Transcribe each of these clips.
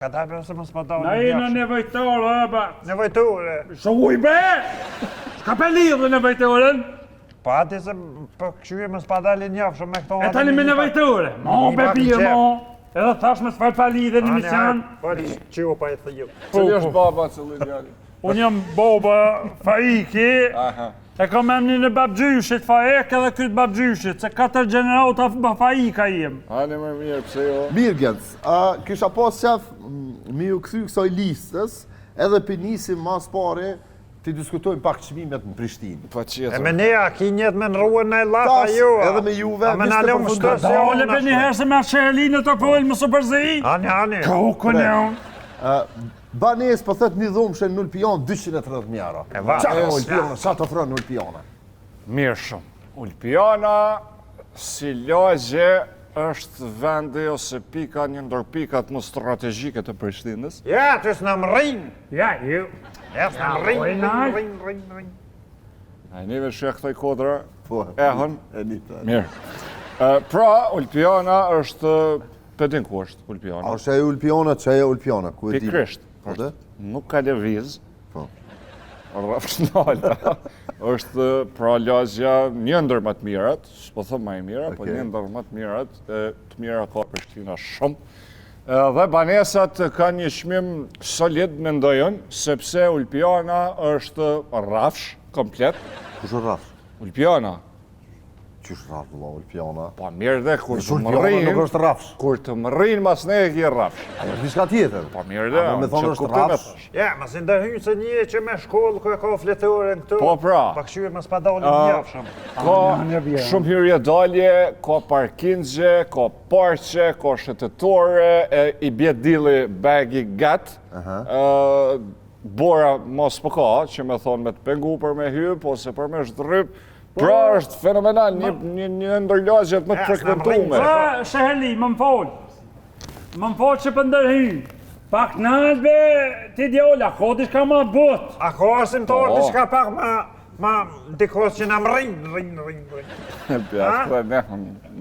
Ka dalë se mos më dalë. Na jena nevojtore, ba. Nevojtore. Shuj be! Shka pe lidhë nevojtoren? Po ati se po këshyje mos pa dalë njafshëm me këto. E tani me nevojtore. Mo be bie mo. Edhe thash me s'fal pa lidhë në mision. Po çu pa e thëju. Cili është baba cili djali? Unë jam boba Faiki. Aha. E kam emnin e babgjyshit Faik edhe këtë babgjyshit, se 4 gjenerata Faika jem. Hane më mirë, pse jo? Mirë, Gjens, kisha pas qef mi u këthy kësaj listës, edhe për nisim mas pare, të diskutojmë pak çmimet në Prishtinë. Pa E qetë. me ne a ki njët me në ruën në lafa Tas, ju. edhe me juve, A me vishte në lëmë përfundim. Dole për një herë se me Sherlinë të folë më së përzi. Ani. Kokën e unë. Banes po thët një dhomshë në Ulpion 230 mjara. E va. Qa Ulpiona, sa të ofron Ulpiona? Mirë shumë. Ulpiana, si lagje, është vendi ose pika një ndër pikat më strategjike të Prishtinës. Ja, të s'na më rrinë. Ja, ju. Ja, s'na më Ojnaj. rrinë. A njëve shë këtoj kodra, Po, ehën. e një të. Mirë. Pra, Ulpiana është, pedin ku është Ulpiana? A është e Ulpiona, që e Ulpiona? Ku e di? Pikrisht. Po dhe? Nuk ka lëviz. Po. Rrafshnala. Është pra lagja një ndër më të mirat, s'po thëm më e mira, po Okej. një ndër më të mirat, të mira ka Prishtina shumë. Dhe banesat kanë një çmim solid mendojën, sepse Ulpiana është rrafsh komplet. Kush është rrafsh? Ulpiana, Qysh rrafsh, vëlla, Ulpiona? po mirë dhe kur të më Ulpiona nuk rrinë, është rrafsh. kur të më rrinë mas ne e ki rrafsh. Ajo është diçka tjetër. Po mirë dhe, Ama me thonë që është kuptoj me rrafsh. thash. Ja, mas i ndërhyjnë se një që me shkollë ku e ka fletore në këtu. Po pra. Pa këshyje mos pa dalë njafshëm. Ka shumë hyrje dalje, ka parkingje, ka parqe, ka shëtetore, i bje dili bagi gat. Bora mos po ka, që me thonë me të pengu për me hyp, ose për me shdryp. Pra është fenomenal, një ndër lagjet më të frekventume. Pra, Sherli, më më folë. Më më folë që për ndërhyjnë. Pak nalbe, ti djolla, kodi shka ma but. A ka asim të orë Po. diçka pak ma dikos që na më rrinë. Bja, këtë ne,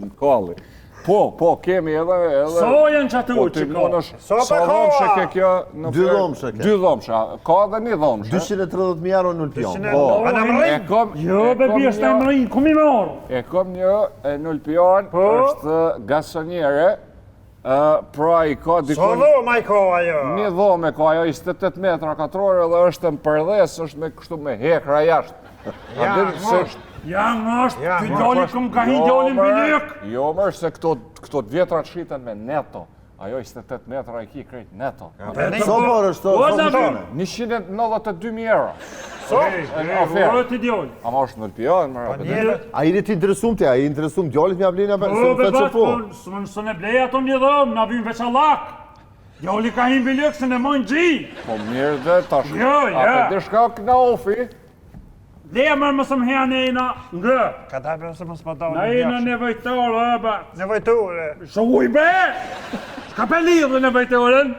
në kalli. Po, kemi edhe... Sojën që atë Po, u ti që ka. monosh, So sa pa dhomshe koha. ke kjo në Dy fler- dhomshe ke. Dy dhomshe, ka edhe një dhomshe. 230 mjara në Ulpion. Po, A na më e rrinë? kom... Jo, e be kom bje s'na një- më rrinë, ku mi marë? E kom një në Ulpion, Po? është gasonjere, pra i ka So dikon... dho ma i ka ajo. Një dhome ka ajo 28 metra katrore dhe është në përdhes, është me kështu me hekra jashtë. Ja, A din se- mosht. Ja, mështë, Ja, ty ma, djoli këm ka hi djolin mër, bilik. Jo mërë, se këto vjetrat shiten me neto. Ajo 28 metra i ki krejt neto. Sa parë është Po, të na fontane? 192.000 euro. So, Ofertë. Vërë ti djoli. Ama është në Ulpion, mërë. apet. njëve. A i ti interesum të, a i interesum djallit mja blina për Po, se më be thë që bërë, po. së ne bleja ato një dhëmë, na vynë veç allak. Djoli ka hi bilik, se ne mojnë gji. Po mirë dhe tash. Jo, ja. Ape dhe shka knofi. Leja mërë mësë më hea nejna ngë. Ka dalë se mos pa dalë Na jena njafshëm. nevojtore, ba. Nevojtore. Shuj be! Shka pe lidhë nevojtoren?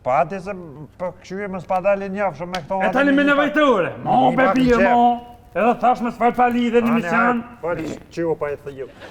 Po ati se po këshyje mos pa dalë njafshëm me këto. E tani me nevojtore. Mo, Një be pak i bie qep. mo. Edhe thash me s'fal pa lidhë në mision. Po çu pa e thëju.